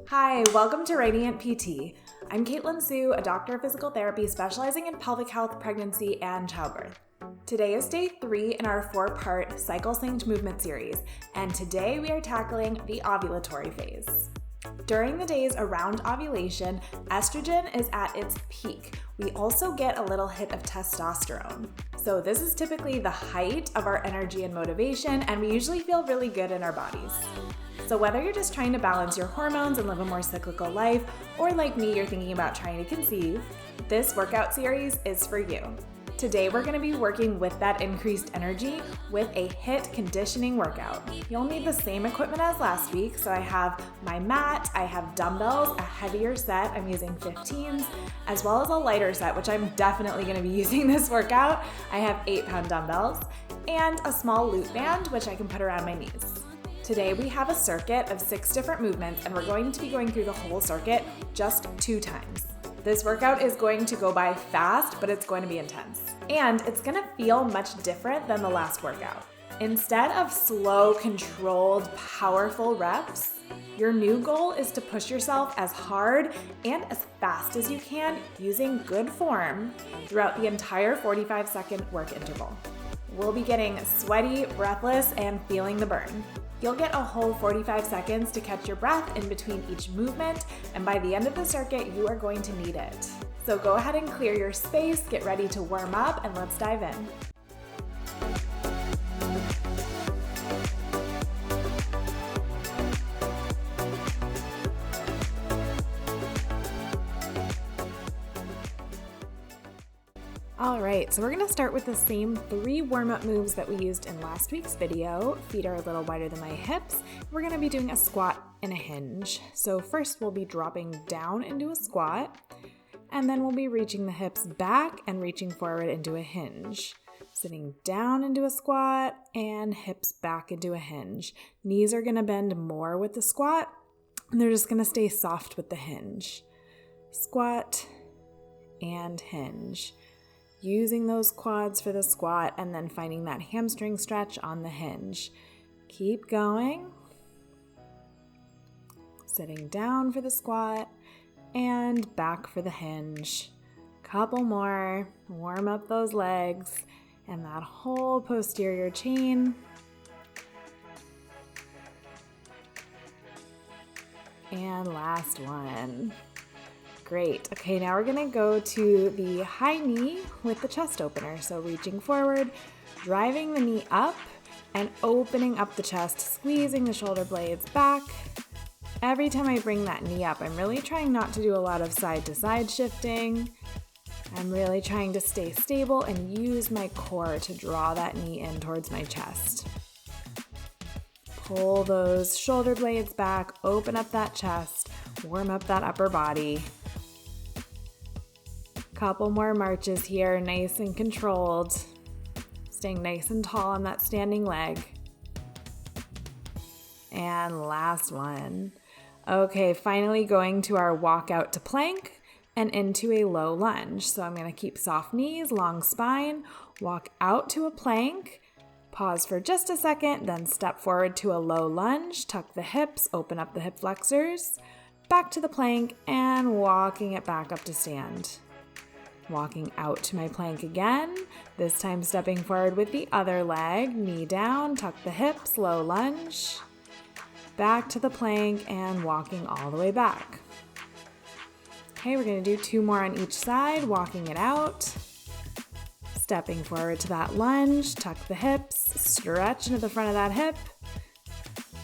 Hi, welcome to Radiant PT. I'm Caitlin Sue, a doctor of physical therapy specializing in pelvic health, pregnancy, and childbirth. Today is day 3 in our 4-part cycle synced movement series, and today we are tackling the ovulatory phase. During the days around ovulation, estrogen is at its peak. We also get a little hit of testosterone. So this is typically the height of our energy and motivation, and we usually feel really good in our bodies. So whether you're just trying to balance your hormones and live a more cyclical life, or like me, you're thinking about trying to conceive, this workout series is for you. Today we're going to be working with that increased energy with a HIIT conditioning workout. You'll need the same equipment as last week, so I have my mat, I have dumbbells, a heavier set, I'm using 15s, as well as a lighter set, which I'm definitely going to be using this workout. I have 8-pound dumbbells, and a small loop band, which I can put around my knees. Today we have a circuit of 6 different movements, and we're going to be going through the whole circuit just 2 times. This workout is going to go by fast, but it's going to be intense. And it's going to feel much different than the last workout. Instead of slow, controlled, powerful reps, your new goal is to push yourself as hard and as fast as you can using good form throughout the entire 45-second work interval. We'll be getting sweaty, breathless, and feeling the burn. You'll get a whole 45 seconds to catch your breath in between each movement, and by the end of the circuit, you are going to need it. So go ahead and clear your space, get ready to warm up, and let's dive in. All right, so we're gonna start with the same 3 warm-up moves that we used in last week's video. Feet are a little wider than my hips. We're gonna be doing a squat and a hinge. So first we'll be dropping down into a squat, and then we'll be reaching the hips back and reaching forward into a hinge. Sitting down into a squat and hips back into a hinge. Knees are gonna bend more with the squat, and they're just gonna stay soft with the hinge. Squat and hinge. Using those quads for the squat and then finding that hamstring stretch on the hinge. Keep going. Sitting down for the squat and back for the hinge. Couple more. Warm up those legs and that whole posterior chain. And last one. Great. Okay, now we're gonna go to the high knee with the chest opener. So reaching forward, driving the knee up and opening up the chest, squeezing the shoulder blades back. Every time I bring that knee up, I'm really trying not to do a lot of side to side shifting. I'm really trying to stay stable and use my core to draw that knee in towards my chest. Pull those shoulder blades back, open up that chest, warm up that upper body. Couple more marches here, nice and controlled. Staying nice and tall on that standing leg. And last one. Okay, finally going to our walk out to plank and into a low lunge. So I'm gonna keep soft knees, long spine, walk out to a plank, pause for just a second, then step forward to a low lunge, tuck the hips, open up the hip flexors, back to the plank, and walking it back up to stand. Walking out to my plank again, this time stepping forward with the other leg, knee down, tuck the hips, low lunge, back to the plank and walking all the way back. Okay, we're gonna do 2 more on each side, walking it out, stepping forward to that lunge, tuck the hips, stretch into the front of that hip,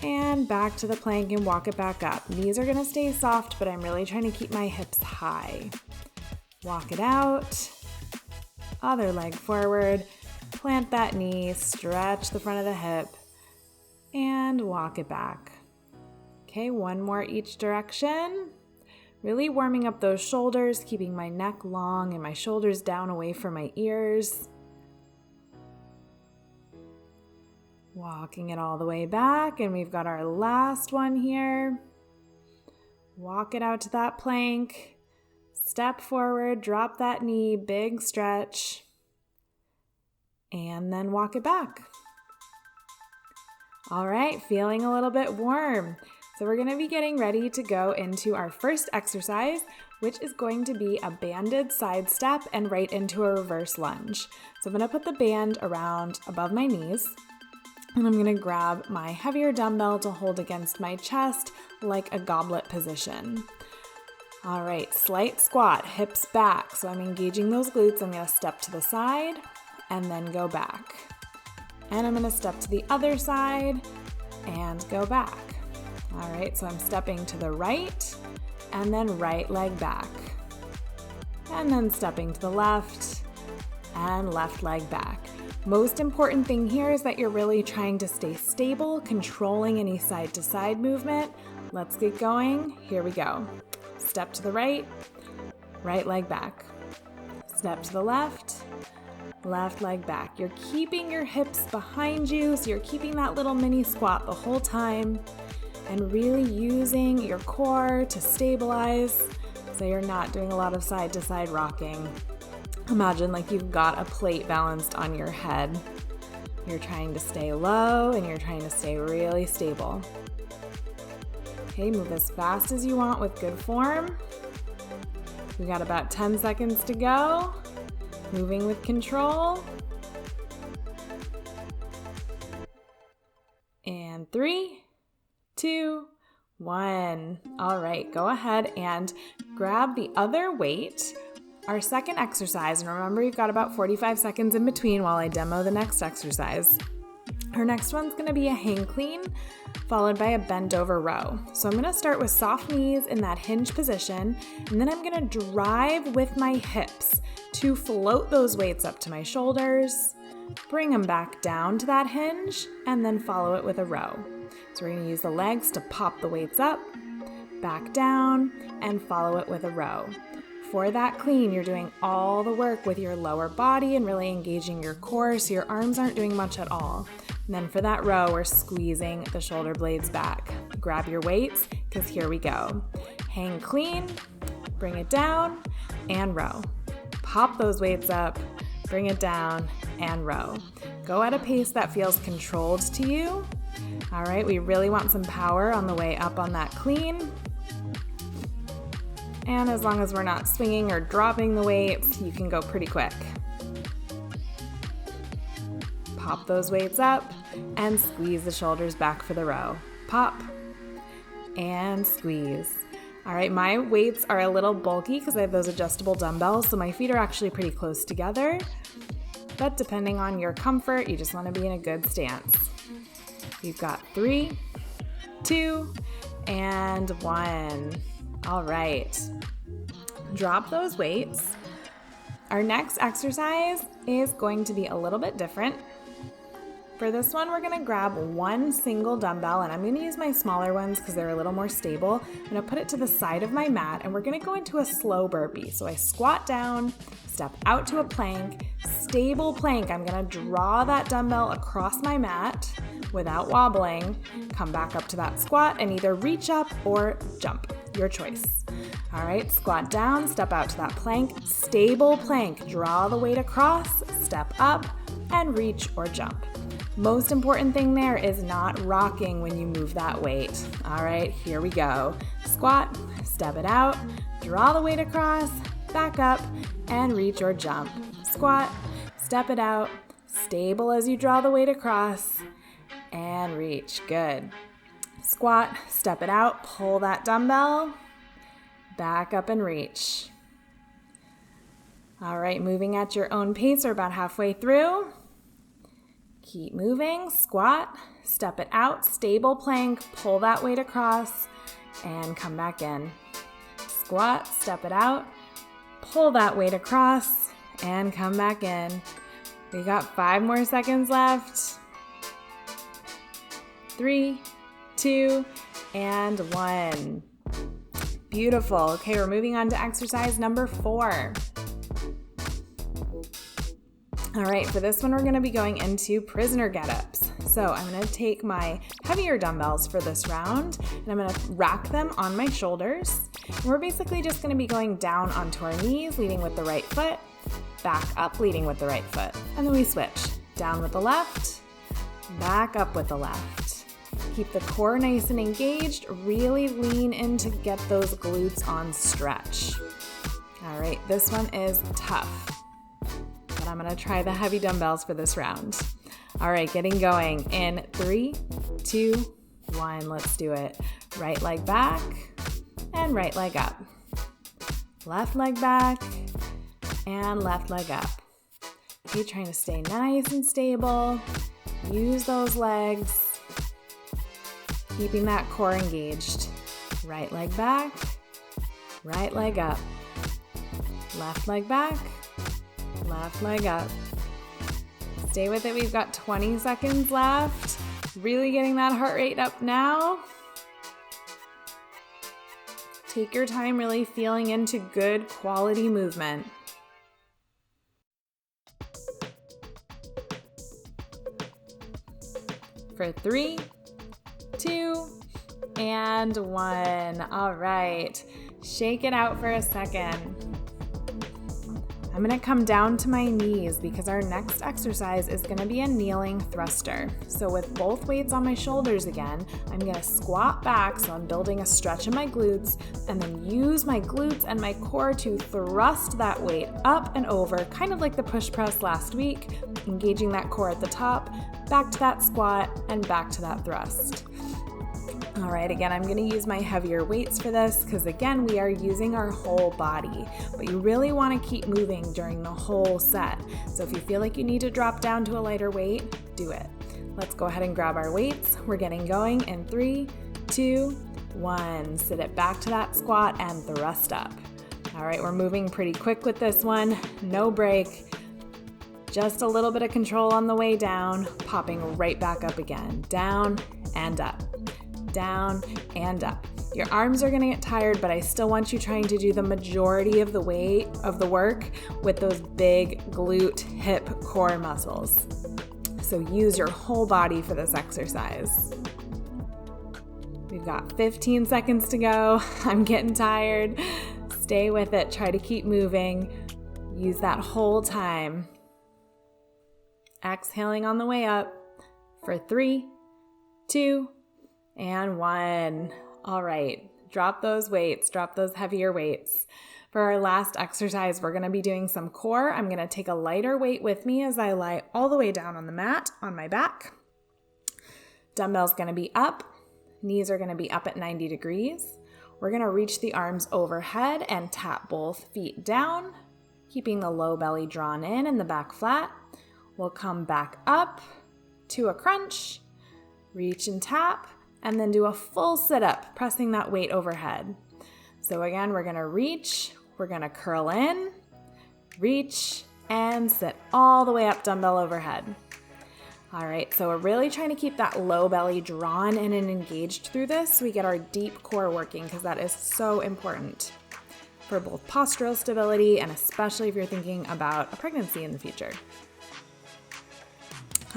and back to the plank and walk it back up. Knees are gonna stay soft, but I'm really trying to keep my hips high. Walk it out, other leg forward, plant that knee, stretch the front of the hip, and walk it back. Okay, 1 more each direction. Really warming up those shoulders, keeping my neck long and my shoulders down away from my ears. Walking it all the way back, and we've got our last one here. Walk it out to that plank. Step forward, drop that knee, big stretch, and then walk it back. All right, feeling a little bit warm. So we're gonna be getting ready to go into our first exercise, which is going to be a banded side step and right into a reverse lunge. So I'm gonna put the band around above my knees, and I'm gonna grab my heavier dumbbell to hold against my chest like a goblet position. All right, slight squat, hips back. So I'm engaging those glutes. I'm gonna step to the side and then go back. And I'm gonna step to the other side and go back. All right, so I'm stepping to the right and then right leg back. And then stepping to the left and left leg back. Most important thing here is that you're really trying to stay stable, controlling any side to side movement. Let's get going. Here we go. Step to the right, right leg back. Step to the left, left leg back. You're keeping your hips behind you, so you're keeping that little mini squat the whole time and really using your core to stabilize so you're not doing a lot of side to side rocking. Imagine like you've got a plate balanced on your head. You're trying to stay low and you're trying to stay really stable. Okay, move as fast as you want with good form. We got about 10 seconds to go. Moving with control. And 3, 2, 1. All right, go ahead and grab the other weight. Our second exercise, and remember you've got about 45 seconds in between while I demo the next exercise. Our next one's gonna be a hang clean, followed by a bent over row. So I'm gonna start with soft knees in that hinge position, and then I'm gonna drive with my hips to float those weights up to my shoulders, bring them back down to that hinge, and then follow it with a row. So we're gonna use the legs to pop the weights up, back down, and follow it with a row. For that clean, you're doing all the work with your lower body and really engaging your core, so your arms aren't doing much at all. And then for that row, we're squeezing the shoulder blades back. Grab your weights, because here we go. Hang clean, bring it down, and row. Pop those weights up, bring it down, and row. Go at a pace that feels controlled to you. All right, we really want some power on the way up on that clean. And as long as we're not swinging or dropping the weights, you can go pretty quick. Pop those weights up and squeeze the shoulders back for the row. Pop and squeeze. All right, my weights are a little bulky because I have those adjustable dumbbells, so my feet are actually pretty close together. But depending on your comfort, you just want to be in a good stance. You've got 3, 2, and 1. All right, drop those weights. Our next exercise is going to be a little bit different. For this one, we're gonna grab one single dumbbell, and I'm gonna use my smaller ones because they're a little more stable. I'm gonna put it to the side of my mat, and we're gonna go into a slow burpee. So I squat down, step out to a plank, stable plank. I'm gonna draw that dumbbell across my mat without wobbling, come back up to that squat, and either reach up or jump, your choice. All right, squat down, step out to that plank, stable plank, draw the weight across, step up, and reach or jump. Most important thing there is not rocking when you move that weight. All right, here we go. Squat, step it out, draw the weight across, back up, and reach or jump. Squat, step it out, stable as you draw the weight across, and reach. Good. Squat, step it out, pull that dumbbell, back up and reach. All right, moving at your own pace. We're about halfway through. Keep moving, squat, step it out, stable plank, pull that weight across, and come back in. Squat, step it out, pull that weight across, and come back in. We got 5 more seconds left. 3, 2, and 1. Beautiful. Okay, we're moving on to exercise number 4. All right, for this one, we're gonna be going into prisoner get-ups. So I'm gonna take my heavier dumbbells for this round, and I'm gonna rack them on my shoulders. And we're basically just gonna be going down onto our knees, leading with the right foot, back up, leading with the right foot. And then we switch. Down with the left, back up with the left. Keep the core nice and engaged. Really lean in to get those glutes on stretch. All right, this one is tough, but I'm gonna try the heavy dumbbells for this round. All right, getting going in 3, 2, 1, let's do it. Right leg back and right leg up. Left leg back and left leg up. Keep trying to stay nice and stable. Use those legs. Keeping that core engaged. Right leg back, right leg up. Left leg back, left leg up. Stay with it. We've got 20 seconds left. Really getting that heart rate up now. Take your time really feeling into good quality movement. For 3, 2, and 1. All right, shake it out for a second. I'm gonna come down to my knees because our next exercise is gonna be a kneeling thruster. So with both weights on my shoulders again, I'm gonna squat back, so I'm building a stretch in my glutes, and then use my glutes and my core to thrust that weight up and over, kind of like the push press last week, engaging that core at the top, back to that squat, and back to that thrust. All right, again, I'm gonna use my heavier weights for this because again, we are using our whole body, but you really wanna keep moving during the whole set. So if you feel like you need to drop down to a lighter weight, do it. Let's go ahead and grab our weights. We're getting going in 3, 2, 1. Sit it back to that squat and thrust up. All right, we're moving pretty quick with this one. No break. Just a little bit of control on the way down, popping right back up again. Down and up. Down and up. Your arms are gonna get tired, but I still want you trying to do the majority of the weight of the work with those big glute, hip, core muscles. So use your whole body for this exercise. We've got 15 seconds to go. I'm getting tired. Stay with it. Try to keep moving. Use that whole time. Exhaling on the way up for 3, 2, and 1. All right, drop those weights, drop those heavier weights. For our last exercise, we're gonna be doing some core. I'm gonna take a lighter weight with me as I lie all the way down on the mat on my back. Dumbbell's gonna be up, knees are gonna be up at 90 degrees. We're gonna reach the arms overhead and tap both feet down, keeping the low belly drawn in and the back flat. We'll come back up to a crunch, reach and tap, and then do a full sit-up, pressing that weight overhead. So again, we're gonna reach, we're gonna curl in, reach, and sit all the way up, dumbbell overhead. All right, so we're really trying to keep that low belly drawn in and engaged through this. We get our deep core working because that is so important for both postural stability and especially if you're thinking about a pregnancy in the future.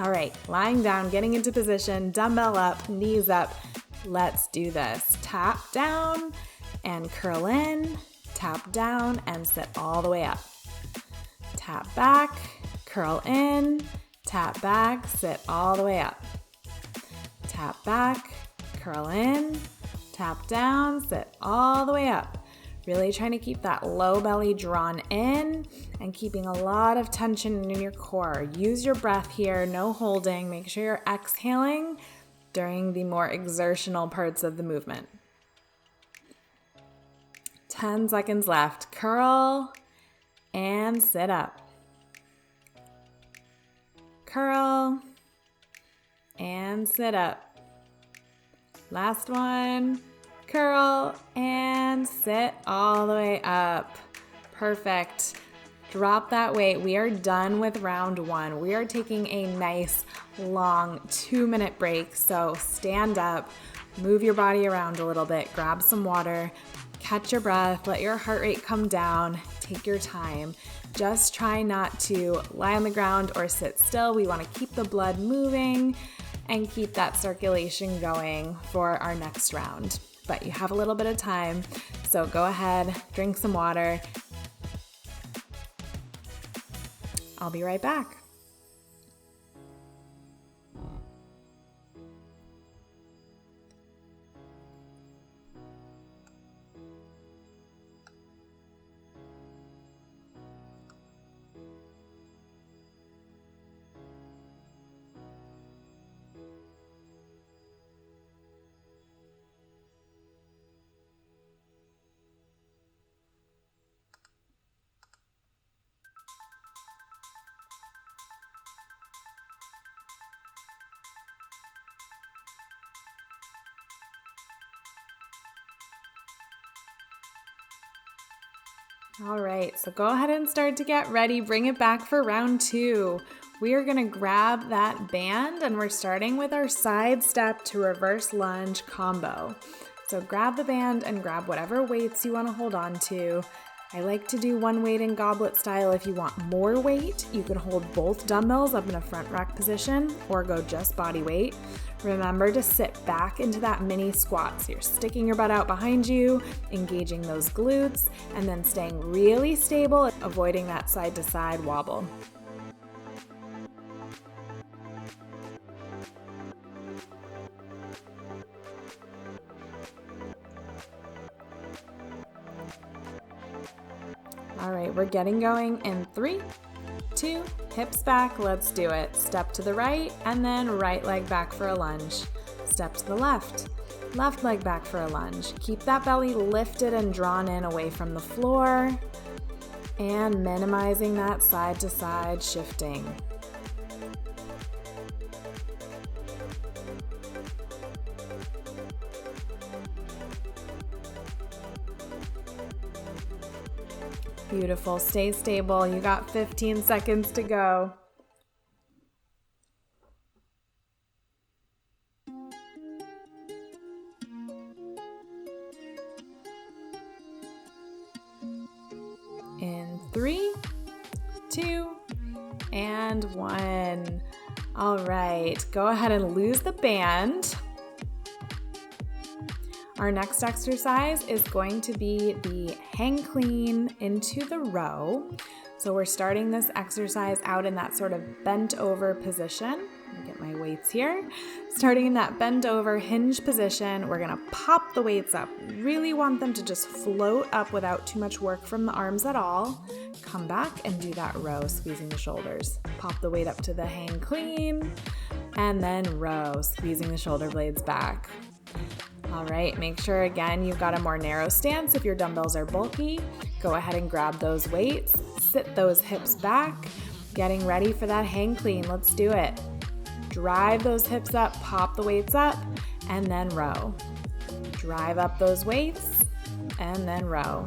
All right, lying down, getting into position, dumbbell up, knees up. Let's do this. Tap down and curl in, tap down and sit all the way up. Tap back, curl in, tap back, sit all the way up. Tap back, curl in, tap down, sit all the way up. Really trying to keep that low belly drawn in and keeping a lot of tension in your core. Use your breath here, no holding. Make sure you're exhaling during the more exertional parts of the movement. 10 seconds left. Curl and sit up. Curl and sit up. Last one. Curl and sit all the way up. Perfect. Drop that weight. We are done with round 1. We are taking a nice long 2-minute break. So stand up, move your body around a little bit, grab some water, catch your breath, let your heart rate come down, take your time. Just try not to lie on the ground or sit still. We want to keep the blood moving and keep that circulation going for our next round. But you have a little bit of time, so go ahead, drink some water. I'll be right back. All right, so go ahead and start to get ready. Bring it back for round 2. We are gonna grab that band and we're starting with our side step to reverse lunge combo. So grab the band and grab whatever weights you wanna hold on to. I like to do one weight in goblet style. If you want more weight, you can hold both dumbbells up in a front rack position or go just body weight. Remember to sit back into that mini squat. So you're sticking your butt out behind you, engaging those glutes, and then staying really stable, avoiding that side to side wobble. All right, we're getting going in 3, 2, hips back, let's do it. Step to the right and then right leg back for a lunge. Step to the left leg back for a lunge. Keep that belly lifted and drawn in away from the floor and minimizing that side to side shifting. Beautiful, stay stable. You got 15 seconds to go. In 3, 2, and 1. All right, go ahead and lose the band. Our next exercise is going to be the hang clean into the row. So we're starting this exercise out in that sort of bent over position. Let me get my weights here. Starting in that bent over hinge position, we're gonna pop the weights up. Really want them to just float up without too much work from the arms at all. Come back and do that row, squeezing the shoulders. Pop the weight up to the hang clean, and then row, squeezing the shoulder blades back. All right, make sure again you've got a more narrow stance. If your dumbbells are bulky, go ahead and grab those weights, sit those hips back, getting ready for that hang clean. Let's do it. Drive those hips up, pop the weights up, and then row. Drive up those weights, and then row.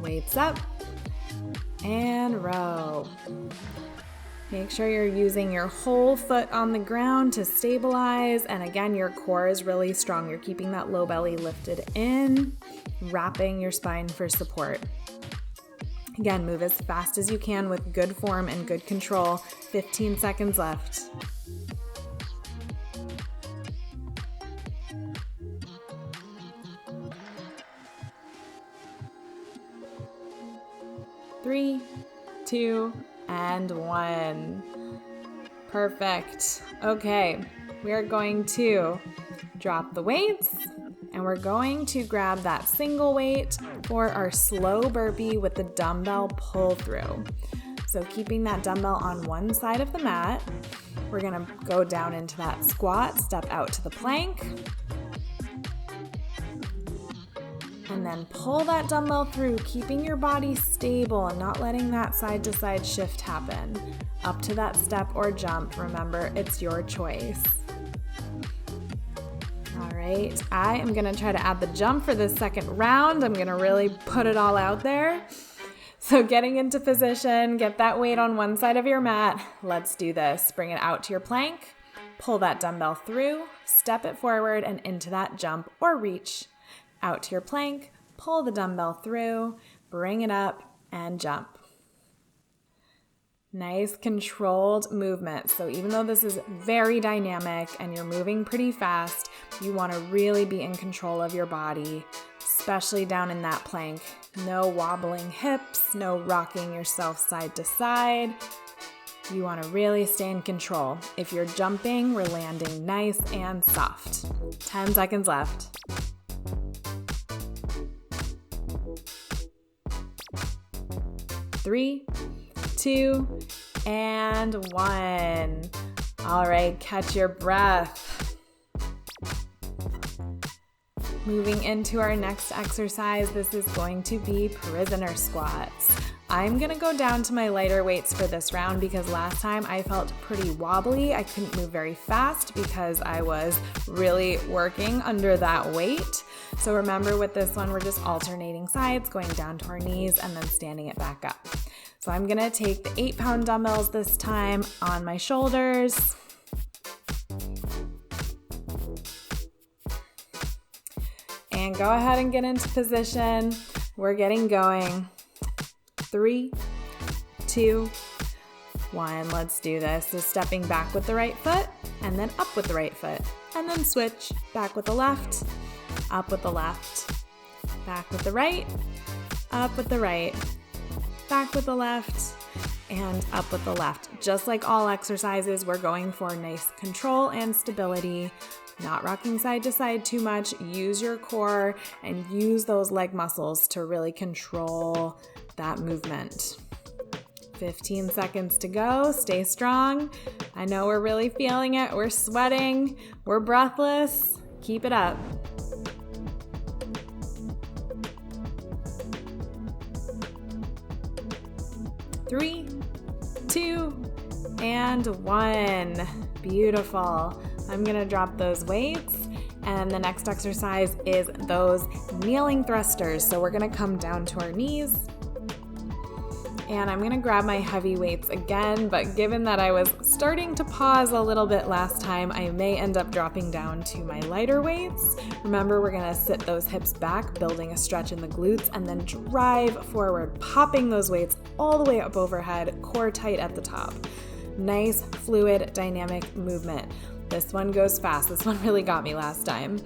Weights up, and row. Make sure you're using your whole foot on the ground to stabilize. And again, your core is really strong. You're keeping that low belly lifted in, wrapping your spine for support. Again, move as fast as you can with good form and good control. 15 seconds left. Three, 2, and 1. Perfect. Okay, we are going to drop the weights and we're going to grab that single weight for our slow burpee with the dumbbell pull through. So keeping that dumbbell on one side of the mat, we're gonna go down into that squat, step out to the plank, and then pull that dumbbell through, keeping your body stable and not letting that side to side shift happen. Up to that step or jump, remember, it's your choice. All right, I am gonna try to add the jump for this second round. I'm gonna really put it all out there. So getting into position, get that weight on one side of your mat. Let's do this. Bring it out to your plank, pull that dumbbell through, step it forward and into that jump or reach. Out to your plank, pull the dumbbell through, bring it up, and jump. Nice controlled movement. So even though this is very dynamic and you're moving pretty fast, you want to really be in control of your body, especially down in that plank. No wobbling hips, no rocking yourself side to side. You want to really stay in control. If you're jumping, we're landing nice and soft. 10 seconds left. 3, 2, and 1. All right, catch your breath. Moving into our next exercise, this is going to be prisoner squats. I'm gonna go down to my lighter weights for this round because last time I felt pretty wobbly. I couldn't move very fast because I was really working under that weight. So remember with this one, we're just alternating sides, going down to our knees and then standing it back up. So I'm gonna take the 8-pound dumbbells this time on my shoulders. And go ahead and get into position. We're getting going. 3, 2, 1. Let's do this. So stepping back with the right foot and then up with the right foot. And then switch back with the left, up with the left, back with the right, up with the right, back with the left, and up with the left. Just like all exercises, we're going for nice control and stability. Not rocking side to side too much. Use your core and use those leg muscles to really control that movement. 15 seconds to go. Stay strong. I know we're really feeling it. We're sweating. We're breathless. Keep it up. 3, 2, and 1. Beautiful. I'm gonna drop those weights, and the next exercise is those kneeling thrusters. So we're gonna come down to our knees, and I'm gonna grab my heavy weights again, but given that I was starting to pause a little bit last time, I may end up dropping down to my lighter weights. Remember, we're gonna sit those hips back, building a stretch in the glutes, and then drive forward, popping those weights all the way up overhead, core tight at the top. Nice, fluid, dynamic movement. This one goes fast. This one really got me last time.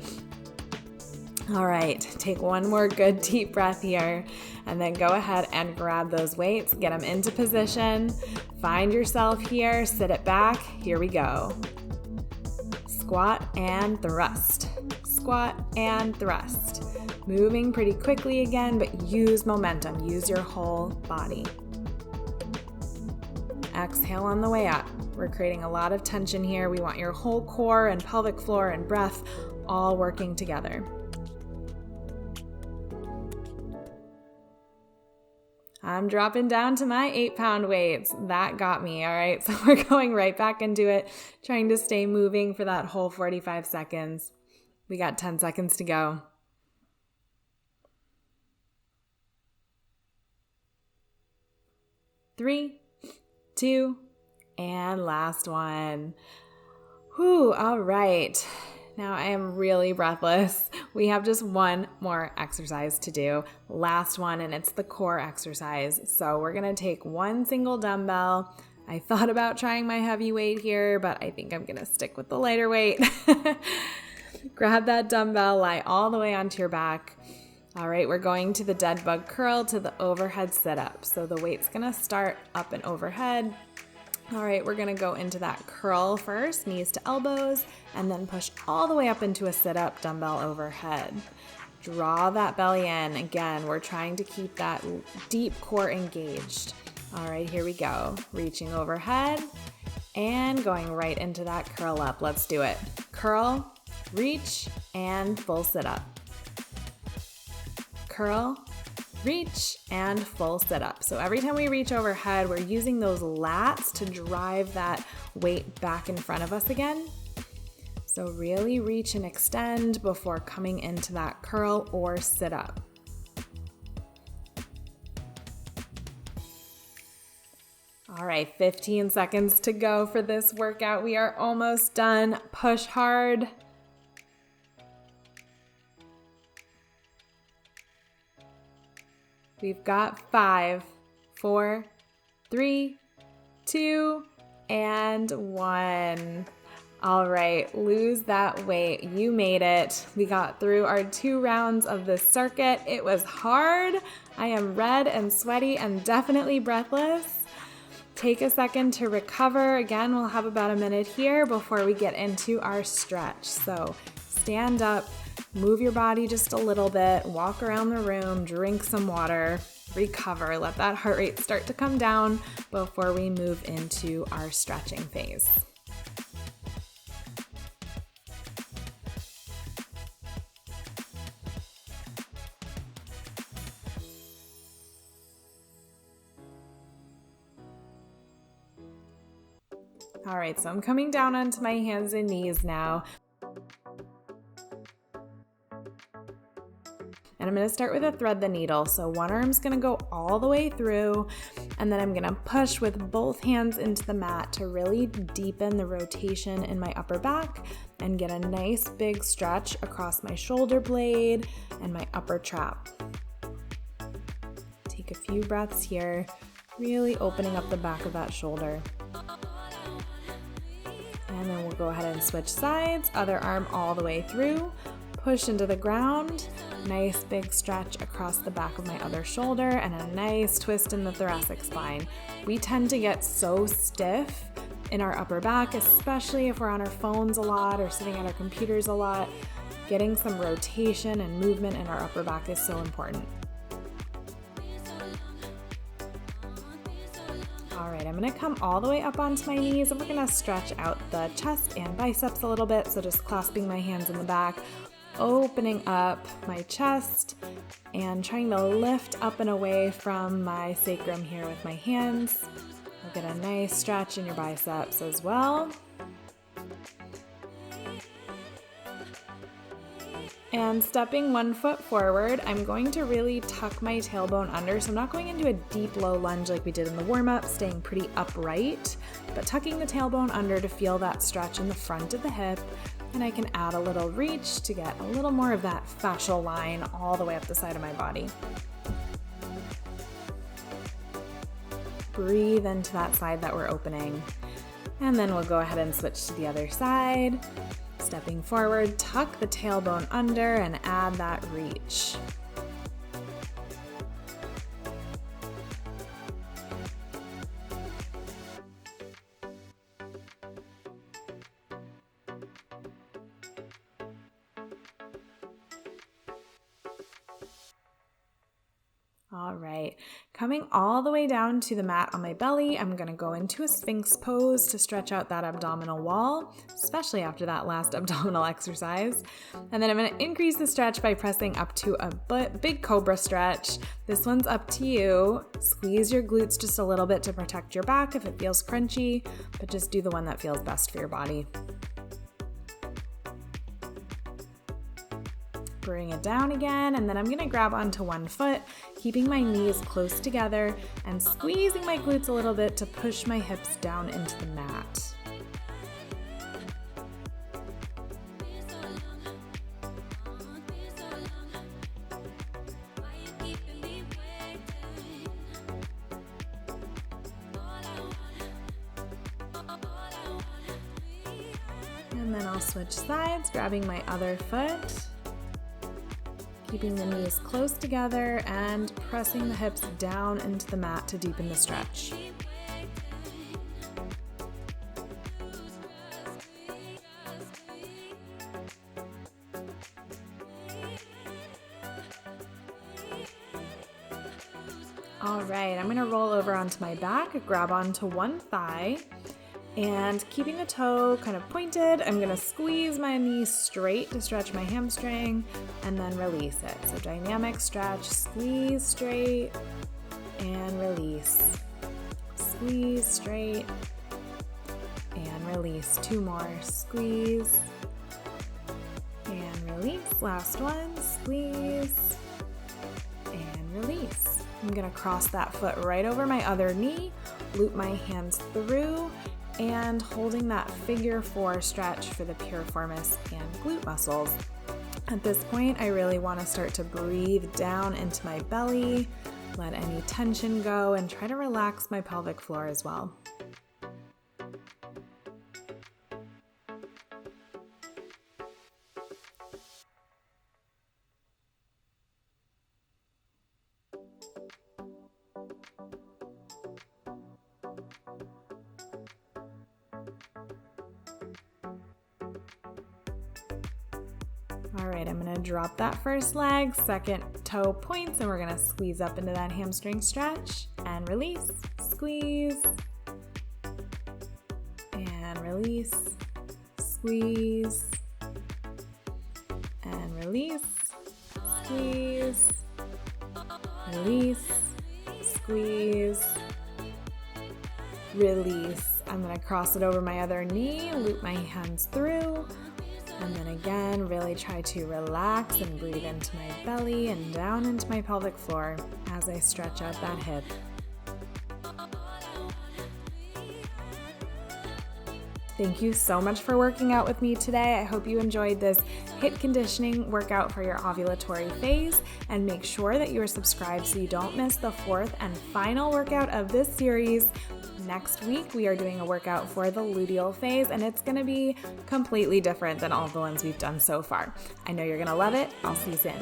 All right, take one more good deep breath here, and then go ahead and grab those weights, get them into position. Find yourself here, sit it back. Here we go. Squat and thrust. Squat and thrust. Moving pretty quickly again, but use momentum. Use your whole body. Exhale on the way up. We're creating a lot of tension here. We want your whole core and pelvic floor and breath all working together. I'm dropping down to my 8-pound weights. That got me, all right? So we're going right back into it, trying to stay moving for that whole 45 seconds. We got 10 seconds to go. 3, 2, and last one. Whew, all right. Now I am really breathless. We have just one more exercise to do. Last one, and it's the core exercise. So we're gonna take one single dumbbell. I thought about trying my heavy weight here, but I think I'm gonna stick with the lighter weight. Grab that dumbbell, lie all the way onto your back. All right, we're going to the dead bug curl to the overhead sit-up. So the weight's gonna start up and overhead. All right, we're gonna go into that curl first, knees to elbows, and then push all the way up into a sit-up, dumbbell overhead. Draw that belly in. Again, we're trying to keep that deep core engaged. All right, here we go. Reaching overhead and going right into that curl up. Let's do it. Curl, reach, and full sit-up. Curl, reach, and full sit-up. So every time we reach overhead, we're using those lats to drive that weight back in front of us again. So really reach and extend before coming into that curl or sit-up. All right, 15 seconds to go for this workout. We are almost done. Push hard. We've got 5, 4, 3, 2, and 1. All right, lose that weight. You made it. We got through our 2 rounds of this circuit. It was hard. I am red and sweaty and definitely breathless. Take a second to recover. Again, we'll have about a minute here before we get into our stretch. So stand up. Move your body just a little bit, walk around the room, drink some water, recover. Let that heart rate start to come down before we move into our stretching phase. All right, so I'm coming down onto my hands and knees now. And I'm going to start with a thread the needle. So one arm's going to go all the way through, and then I'm going to push with both hands into the mat to really deepen the rotation in my upper back and get a nice big stretch across my shoulder blade and my upper trap. Take a few breaths here, really opening up the back of that shoulder. And then we'll go ahead and switch sides, other arm all the way through, push into the ground, nice big stretch across the back of my other shoulder, and a nice twist in the thoracic spine. We tend to get so stiff in our upper back, especially if we're on our phones a lot or sitting at our computers a lot. Getting some rotation and movement in our upper back is so important. All right, I'm gonna come all the way up onto my knees, and we're gonna stretch out the chest and biceps a little bit. So just clasping my hands in the back, opening up my chest and trying to lift up and away from my sacrum here with my hands. We'll get a nice stretch in your biceps as well. And stepping one foot forward, I'm going to really tuck my tailbone under. So I'm not going into a deep low lunge like we did in the warm-up, staying pretty upright, but tucking the tailbone under to feel that stretch in the front of the hip. And I can add a little reach to get a little more of that fascial line all the way up the side of my body. Breathe into that side that we're opening. And then we'll go ahead and switch to the other side. Stepping forward, tuck the tailbone under and add that reach. All right, coming all the way down to the mat on my belly, I'm gonna go into a Sphinx pose to stretch out that abdominal wall, especially after that last abdominal exercise. And then I'm gonna increase the stretch by pressing up to a big cobra stretch. This one's up to you. Squeeze your glutes just a little bit to protect your back if it feels crunchy, but just do the one that feels best for your body. Bring it down again, and then I'm gonna grab onto one foot, keeping my knees close together and squeezing my glutes a little bit to push my hips down into the mat. And then I'll switch sides, grabbing my other foot. Keeping the knees close together and pressing the hips down into the mat to deepen the stretch. All right, I'm gonna roll over onto my back, grab onto one thigh, and keeping the toe kind of pointed, I'm gonna squeeze my knee straight to stretch my hamstring and then release it. So dynamic stretch, squeeze straight and release. Squeeze straight and release. Two more, squeeze and release. Last one, squeeze and release. I'm gonna cross that foot right over my other knee, loop my hands through, and holding that figure 4 stretch for the piriformis and glute muscles. At this point, I really want to start to breathe down into my belly, let any tension go, and try to relax my pelvic floor as well. All right, I'm gonna drop that first leg, second toe points, and we're gonna squeeze up into that hamstring stretch and release, squeeze, and release, squeeze, and release, squeeze, release, squeeze, release. I'm gonna cross it over my other knee, loop my hands through, and then again, really try to relax and breathe into my belly and down into my pelvic floor as I stretch out that hip. Thank you so much for working out with me today. I hope you enjoyed this HIIT conditioning workout for your ovulatory phase, and make sure that you are subscribed so you don't miss the fourth and final workout of this series. Next week, we are doing a workout for the luteal phase, and it's going to be completely different than all the ones we've done so far. I know you're going to love it. I'll see you soon.